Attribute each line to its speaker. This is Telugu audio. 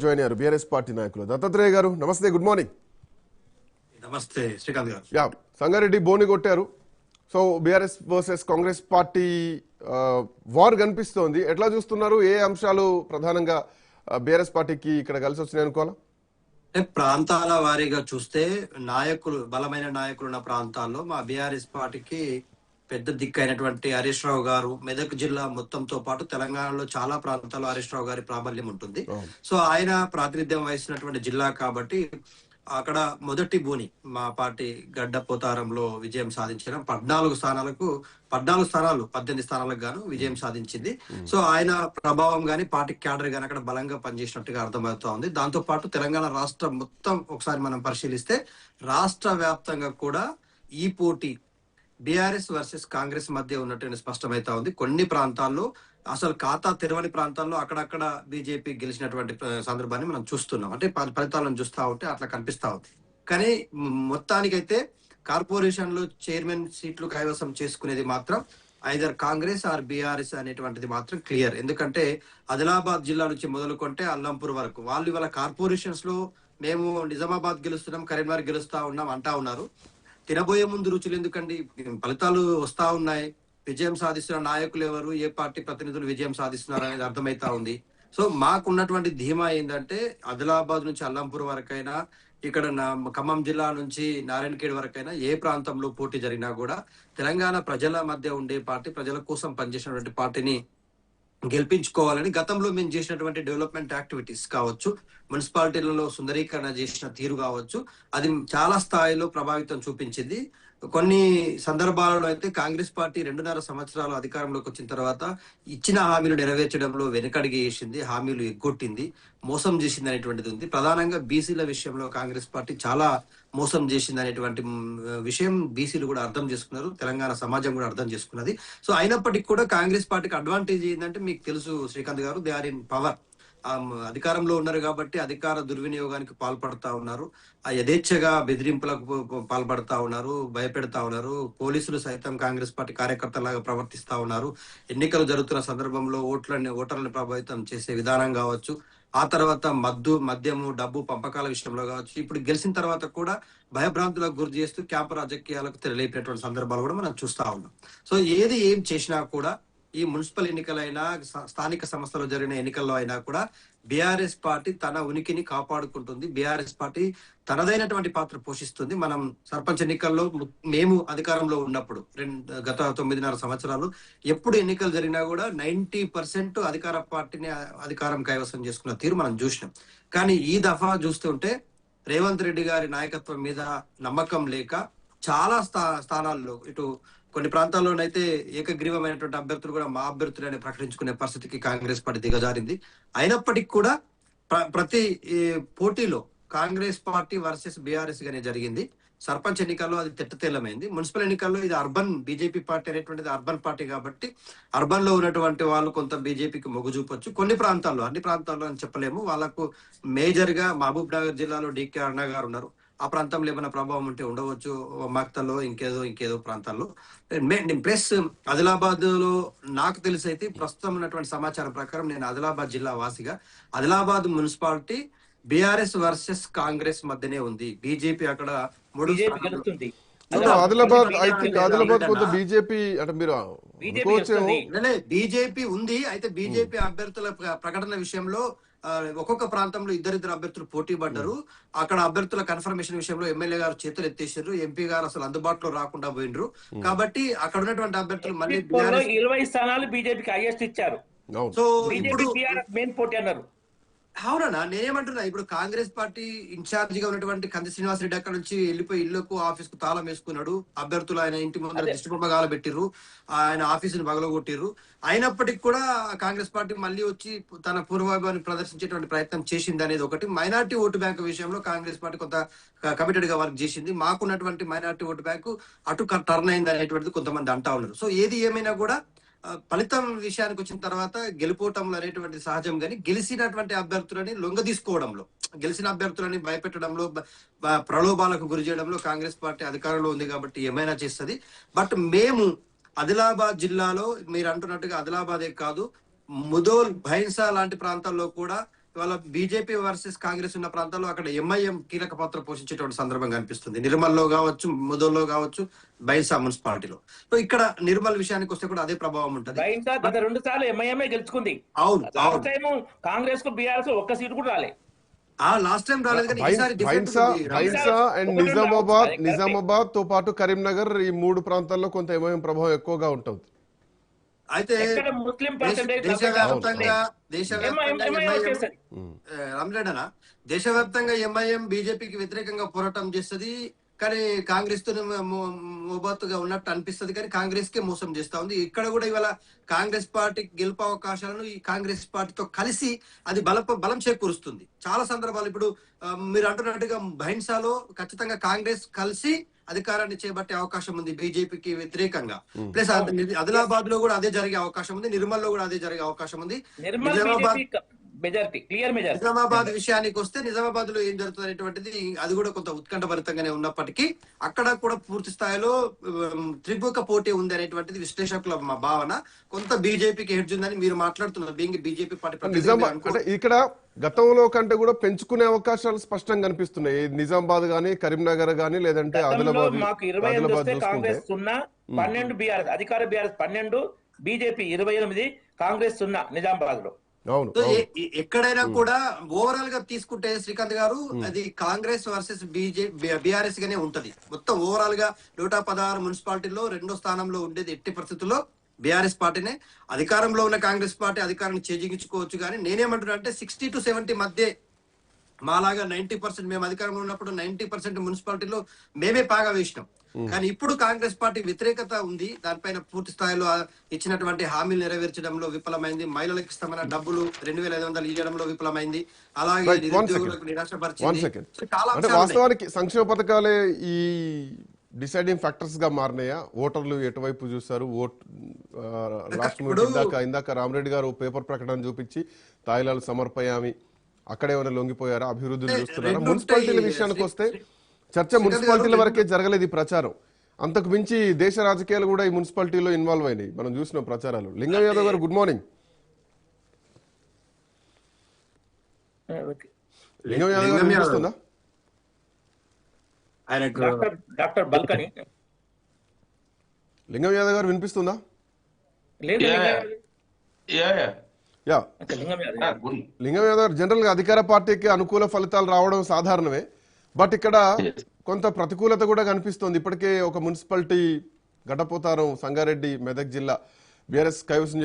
Speaker 1: జాయిన్ అయ్యారు బీఆర్ఎస్ పార్టీ నాయకులు దత్తాత్రేయ గారు. నమస్తే, గుడ్ మార్నింగ్.
Speaker 2: నమస్తే శ్రీకాంత్ గారు.
Speaker 1: యా, సంగారెడ్డి బోని కొట్టారు. So BRS versus Congress party war కనిపిస్తోంది. ఎట్లా చూస్తున్నారు? ఏ అంశాలు ప్రధానంగా బీఆర్ఎస్ పార్టీకి ఇక్కడ కలిసి వచ్చినాయి అనుకోవాలా?
Speaker 2: ప్రాంతాల వారీగా చూస్తే బలమైన నాయకులు ఉన్న ప్రాంతాల్లో మా బీఆర్ఎస్ పార్టీకి పెద్ద దిక్కు అయినటువంటి హరీష్ రావు గారు, మెదక్ జిల్లా మొత్తంతో పాటు తెలంగాణలో చాలా ప్రాంతాల్లో హరీష్ రావు గారి ప్రాబల్యం ఉంటుంది. సో ఆయన ప్రాతినిధ్యం వహిస్తున్నటువంటి జిల్లా కాబట్టి అక్కడ మొదటి బోని మా పార్టీ గడ్డ పోతారంలో విజయం సాధించిన 14 స్థానాలకు 18 స్థానాలకు గాను విజయం సాధించింది. సో ఆయన ప్రభావం గాని పార్టీ క్యాడర్ గాని అక్కడ బలంగా పనిచేసినట్టుగా అర్థమవుతా ఉంది. దాంతో పాటు తెలంగాణ రాష్ట్రం మొత్తం ఒకసారి మనం పరిశీలిస్తే రాష్ట్ర వ్యాప్తంగా కూడా ఈ పోటీ బీఆర్ఎస్ వర్సెస్ కాంగ్రెస్ మధ్య ఉన్నట్టు స్పష్టమైతా ఉంది. కొన్ని ప్రాంతాల్లో అసలు ఖాతా తెరవని ప్రాంతాల్లో అక్కడక్కడ బీజేపీ గెలిచినటువంటి సందర్భాన్ని మనం చూస్తున్నాం. అంటే ఫలితాలను చూస్తా ఉంటే అట్లా కనిపిస్తా ఉంది. కానీ మొత్తానికైతే కార్పొరేషన్ లో చైర్మన్ సీట్లు కైవసం చేసుకునేది మాత్రం ఐదర్ కాంగ్రెస్ ఆర్ బీఆర్ఎస్ అనేటువంటిది మాత్రం క్లియర్. ఎందుకంటే ఆదిలాబాద్ జిల్లా నుంచి మొదలుకొంటే అల్లంపూర్ వరకు వాళ్ళు ఇవాళ కార్పొరేషన్స్ లో మేము నిజామాబాద్ గెలుస్తున్నాం, కరీంనగర్ గెలుస్తా ఉన్నాం అంటా ఉన్నారు. తినబోయే ముందు రుచులు ఎందుకండి? ఫలితాలు వస్తా ఉన్నాయి. విజయం సాధిస్తున్న నాయకులు ఎవరు, ఏ పార్టీ ప్రతినిధులు విజయం సాధిస్తున్నారు అనేది అర్థమైతా ఉంది. సో మాకున్నటువంటి ధీమా ఏంటంటే ఆదిలాబాద్ నుంచి అల్లంపూర్ వరకైనా, ఇక్కడ ఖమ్మం జిల్లా నుంచి నారాయణఖేడ్ వరకైనా ఏ ప్రాంతంలో పోటీ జరిగినా కూడా తెలంగాణ ప్రజల మధ్య ఉండే పార్టీ, ప్రజల కోసం పనిచేసినటువంటి పార్టీని గెలిపించుకోవాలని గతంలో మేము చేసినటువంటి డెవలప్మెంట్ యాక్టివిటీస్ కావచ్చు, మున్సిపాలిటీలలో సుందరీకరణ చేసిన తీరు కావచ్చు, అది చాలా స్థాయిలో ప్రభావితం చూపించింది. కొన్ని సందర్భాలలో అయితే కాంగ్రెస్ పార్టీ 2.5 సంవత్సరాలు అధికారంలోకి వచ్చిన తర్వాత ఇచ్చిన హామీలు నెరవేర్చడంలో వెనుకడిగి వేసింది, హామీలు ఎగ్గొట్టింది, మోసం చేసింది అనేటువంటిది ఉంది. ప్రధానంగా బీసీల విషయంలో కాంగ్రెస్ పార్టీ చాలా మోసం చేసింది అనేటువంటి విషయం బీసీలు కూడా అర్థం చేసుకున్నారు, తెలంగాణ సమాజం కూడా అర్థం చేసుకున్నది. సో అయినప్పటికీ కూడా కాంగ్రెస్ పార్టీకి అడ్వాంటేజ్ ఏంటంటే మీకు తెలుసు శ్రీకాంత్ గారు, దే ఆర్ ఇన్ పవర్. అధికారంలో ఉన్నారు కాబట్టి అధికార దుర్వినియోగానికి పాల్పడతా ఉన్నారు, యథేచ్ఛగా బెదిరింపులకు పాల్పడతా ఉన్నారు, భయపెడతా ఉన్నారు. పోలీసులు సైతం కాంగ్రెస్ పార్టీ కార్యకర్తలాగా ప్రవర్తిస్తా ఉన్నారు. ఎన్నికలు జరుగుతున్న సందర్భంలో ఓటర్లను ప్రభావితం చేసే విధానం కావచ్చు, ఆ తర్వాత మద్యము, డబ్బు పంపకాల విషయంలో కావచ్చు, ఇప్పుడు గెలిచిన తర్వాత కూడా భయభ్రాంతులకు గురి చేస్తూ క్యాంపు రాజకీయాలకు తెరలేపినటువంటి సందర్భాలు కూడా మనం చూస్తా ఉన్నాం. సో ఏం చేసినా కూడా ఈ మున్సిపల్ ఎన్నికలైనా, స్థానిక సంస్థలో జరిగిన ఎన్నికల్లో అయినా కూడా బీఆర్ఎస్ పార్టీ తన ఉనికిని కాపాడుకుంటుంది, బీఆర్ఎస్ పార్టీ తనదైనటువంటి పాత్ర పోషిస్తుంది. మనం సర్పంచ్ ఎన్నికల్లో మేము అధికారంలో ఉన్నప్పుడు గత 9.5 సంవత్సరాలు ఎప్పుడు ఎన్నికలు జరిగినా కూడా 90% అధికార పార్టీని అధికారం కైవసం చేసుకున్న తీరు మనం చూసినాం. కానీ ఈ దఫా చూస్తుంటే రేవంత్ రెడ్డి గారి నాయకత్వం మీద నమ్మకం లేక చాలా స్థానాల్లో, ఇటు కొన్ని ప్రాంతాల్లోనైతే ఏకగ్రీవమైనటువంటి అభ్యర్థులు కూడా మా అభ్యర్థులని ప్రకటించుకునే పరిస్థితికి కాంగ్రెస్ పార్టీ దిగజారింది. అయినప్పటికీ కూడా ప్రతి పోటీలో కాంగ్రెస్ పార్టీ వర్సెస్ బీఆర్ఎస్ గానే జరిగింది. సర్పంచ్ ఎన్నికల్లో అది తెల్లమైంది. మున్సిపల్ ఎన్నికల్లో ఇది అర్బన్ బీజేపీ పార్టీ అనేటువంటిది అర్బన్ పార్టీ కాబట్టి అర్బన్ లో ఉన్నటువంటి వాళ్ళు కొంత బీజేపీకి మొగ్గు చూపొచ్చు. కొన్ని ప్రాంతాల్లో, అన్ని ప్రాంతాల్లో అని చెప్పలేము, వాళ్ళకు మేజర్ గా మహబూబ్ నగర్ జిల్లాలో డికే అరుణ గారు ఉన్నారు, ఆ ప్రాంతంలో ఏమైనా ప్రభావం ఉంటే ఉండవచ్చు, మక్తల్లో ఇంకేదో ప్రాంతాల్లో. ప్లస్ ఆదిలాబాద్ లో నాకు తెలిసి అయితే ప్రస్తుతం ఉన్నటువంటి సమాచారం ప్రకారం, నేను ఆదిలాబాద్ జిల్లా వాసిగా, Adilabad municipality BRS versus Congress మధ్యనే ఉంది. బీజేపీ అక్కడ బీజేపీ ఉంది. అయితే బీజేపీ అభ్యర్థుల ప్రకటన విషయంలో ఒక్కొక్క ప్రాంతంలో ఇద్దరిద్దరు అభ్యర్థులు పోటీ పడ్డారు. అక్కడ అభ్యర్థుల కన్ఫర్మేషన్ విషయంలో ఎమ్మెల్యే గారు చేతులు ఎత్తేసారు, ఎంపీ గారు అసలు అందుబాటులో రాకుండా పోయినరు. కాబట్టి అక్కడ ఉన్నటువంటి అభ్యర్థులు మళ్ళీ
Speaker 3: 20 స్థానాలు బీజేపీకి హైయెస్ట్ ఇచ్చారు.
Speaker 2: సో ఇప్పుడు మెయిన్ పోటీ అన్నారు. అవునా, నేనేమంటున్నా, ఇప్పుడు కాంగ్రెస్ పార్టీ ఇన్ఛార్జ్ గా ఉన్నటువంటి కంది శ్రీనివాస్ రెడ్డి అక్కడ నుంచి వెళ్ళిపోయి ఇళ్లకు, ఆఫీస్ కు తాళం వేసుకున్నాడు. అభ్యర్థులు ఆయన ఇంటి ముందర దిష్టిబొమ్మగాలు పెట్టిర్రు, ఆయన ఆఫీసుని పగలగొట్టిర్రు. అయినప్పటికీ కూడా కాంగ్రెస్ పార్టీ మళ్ళీ వచ్చి తన పూర్వవైభవాన్ని ప్రదర్శించేటువంటి ప్రయత్నం చేసింది అనేది ఒకటి. మైనార్టీ ఓటు బ్యాంకు విషయంలో కాంగ్రెస్ పార్టీ కొంత కమిటెడ్ గా వర్క్ చేసింది. మాకున్నటువంటి మైనార్టీ ఓటు బ్యాంకు అటు టర్న్ అయింది అనేటువంటిది కొంతమంది అంటా ఉన్నారు. సో ఏది ఏమైనా కూడా ఫలితం విషయానికి వచ్చిన తర్వాత గెలుపోవటంలో అనేటువంటి సహజం, కానీ గెలిచినటువంటి అభ్యర్థులని లొంగ తీసుకోవడంలో, గెలిచిన అభ్యర్థులని భయపెట్టడంలో, ప్రలోభాలకు గురి చేయడంలో కాంగ్రెస్ పార్టీ అధికారంలో ఉంది కాబట్టి ఏమైనా చేస్తుంది. బట్ మేము ఆదిలాబాద్ జిల్లాలో మీరు అంటున్నట్టుగా ఆదిలాబాదే కాదు, ముదోల్, భైన్సా లాంటి ప్రాంతాల్లో కూడా ఇవాళ బీజేపీ వర్సెస్ కాంగ్రెస్ ఉన్న ప్రాంతాల్లో అక్కడ ఎంఐఎం కీలక పాత్ర పోషించేటువంటి సందర్భం కనిపిస్తుంది. నిర్మల్లో కావచ్చు, ముదోల్లో కావచ్చు, బైన్సా మున్సిపాలిటీలో. సో ఇక్కడ నిర్మల్ విషయానికి వస్తే కూడా అదే ప్రభావం ఉంటుంది.
Speaker 3: బైన్సా గత 2 సార్లు ఎంఐఎంఏ గెలుచుకుంది.
Speaker 2: అవును,
Speaker 3: లాస్ట్ టైం కాంగ్రెస్ కు బీఆర్ఎస్ ఒక్క సీటు కూడా రాలే.
Speaker 2: లాస్ట్ టైం రాలేదు కానీ ఈసారి different ఉంది.
Speaker 1: బైన్సా అండ్ నిజామాబాద్ తో పాటు కరీంనగర్ ఈ 3 ప్రాంతాల్లో కొంత ఎంఐఎం ప్రభావం ఎక్కువగా ఉంటుంది.
Speaker 2: అయితే
Speaker 3: ఎక్కడ ముస్లిం పర్సెంటేజ్
Speaker 2: రామరెడ్డనా దేశవ్యాప్తంగా ఎంఐఎం బీజేపీకి వ్యతిరేకంగా పోరాటం చేస్తుంది, కానీ కాంగ్రెస్ తో మోబాతుగా ఉన్నట్టు అనిపిస్తుంది, కానీ కాంగ్రెస్ కే మోసం చేస్తా ఉంది. ఇక్కడ కూడా ఇవాళ కాంగ్రెస్ పార్టీకి గెలుపు అవకాశాలను ఈ కాంగ్రెస్ పార్టీతో కలిసి అది బలం చేకూరుస్తుంది. చాలా సందర్భాలు ఇప్పుడు మీరు అంటున్నట్టుగా బైన్సాలో ఖచ్చితంగా కాంగ్రెస్ కలిసి అధికారాన్ని చేపట్టే అవకాశం ఉంది బీజేపీకి వ్యతిరేకంగా. ప్లస్ ఆదిలాబాద్ లో కూడా అదే జరిగే అవకాశం ఉంది, నిర్మల్ లో కూడా అదే జరిగే అవకాశం ఉంది. నిజామాబాద్ విషయానికి వస్తే నిజామాబాద్ లో ఏం జరుగుతుంది అనేటువంటిది అది కూడా కొంత ఉత్కంఠభరితంగానే ఉన్నప్పటికీ అక్కడ కూడా పూర్తి స్థాయిలో త్రిభుక పోటీ ఉంది అనేటువంటిది విశ్లేషకుల భావన. కొంత బీజేపీకి హెడ్జ్ ఉందని మీరు మాట్లాడుతున్నారు. బీజేపీ పార్టీ
Speaker 1: ఇక్కడ గతంలో కంటే కూడా పెంచుకునే అవకాశాలు స్పష్టంగా కనిపిస్తున్నాయి. నిజామాబాద్ గానీ, కరీంనగర్ గానీ, లేదంటే ఆదిలాబాద్.
Speaker 3: మాకు 25 కాంగ్రెస్ 0, 12 బీఆర్ఎస్, అధికార బీఆర్ఎస్ 12, బీజేపీ 28, కాంగ్రెస్ 0 నిజామాబాద్ లో.
Speaker 2: ఎక్కడైనా కూడా ఓవరాల్ గా తీసుకుంటే శ్రీకాంత్ గారు అది కాంగ్రెస్ వర్సెస్ బీఆర్ఎస్ గానే ఉంటది. మొత్తం ఓవరాల్ గా 116 మున్సిపాలిటీలో 2వ స్థానంలో ఉండేది ఎట్టి పరిస్థితుల్లో బీఆర్ఎస్ పార్టీనే. అధికారంలో ఉన్న కాంగ్రెస్ పార్టీ అధికారాన్ని చేజించుకోవచ్చు, కానీ నేనేమంటున్నా అంటే 60 to 70 మధ్య మాలాగా 90%, మేము అధికారంలో ఉన్నప్పుడు 90% మున్సిపాలిటీలో మేమే పాగా వేసినాం. కానీ ఇప్పుడు కాంగ్రెస్ పార్టీ వ్యతిరేకత ఉంది, దానిపైన పూర్తి స్థాయిలో ఇచ్చినటువంటి హామీలు నెరవేర్చడంలో విఫలమైంది. మహిళలకు ఇస్తామన్న డబ్బులు 2500 ఇవ్వడంలో విఫలమైంది. అలాగే నిరుద్యోగులకు నిరాశపరిచింది.
Speaker 1: వాస్తవానికి సంక్షేమ పథకాలే ఈ డిసైడింగ్ ఫ్యాక్టర్స్ గా మారినాయా? ఓటర్లు ఎటువైపు చూస్తారు? లాస్ట్ ఇందాక రామరెడ్డి గారు పేపర్ ప్రకటన చూపించి తాయిలాలు సమర్పయామి, అక్కడేమైనా లొంగిపోయారా? అభివృద్ధులు చూస్తున్నారా? మున్సిపాలిటీల విషయానికి వస్తే చర్చ మున్సిపాలిటీల వరకే జరగలేదు ఈ ప్రచారం. అంతకు మించి దేశ రాజకీయాలు కూడా ఈ మున్సిపాలిటీలో ఇన్వాల్వ్ అయినాయి. మనం చూసిన ప్రచారాలు. లింగం యాదవ్ గారు, గుడ్ మార్నింగ్. లింగం యాదవ్ గారు వినిపిస్తుందా? లింగం యాదవ్ గారు వినిపిస్తుందా? లింగం యాదవ్ గారు, జనరల్ గా అధికార పార్టీకి అనుకూల ఫలితాలు రావడం సాధారణమే, బట్ ఇక్కడ కొంత ప్రతికూలత కూడా కనిపిస్తోంది. ఇప్పటికే ఒక మున్సిపాలిటీ గడపోతారం సంగారెడ్డి మెదక్ జిల్లా బీఆర్ఎస్ కైవసం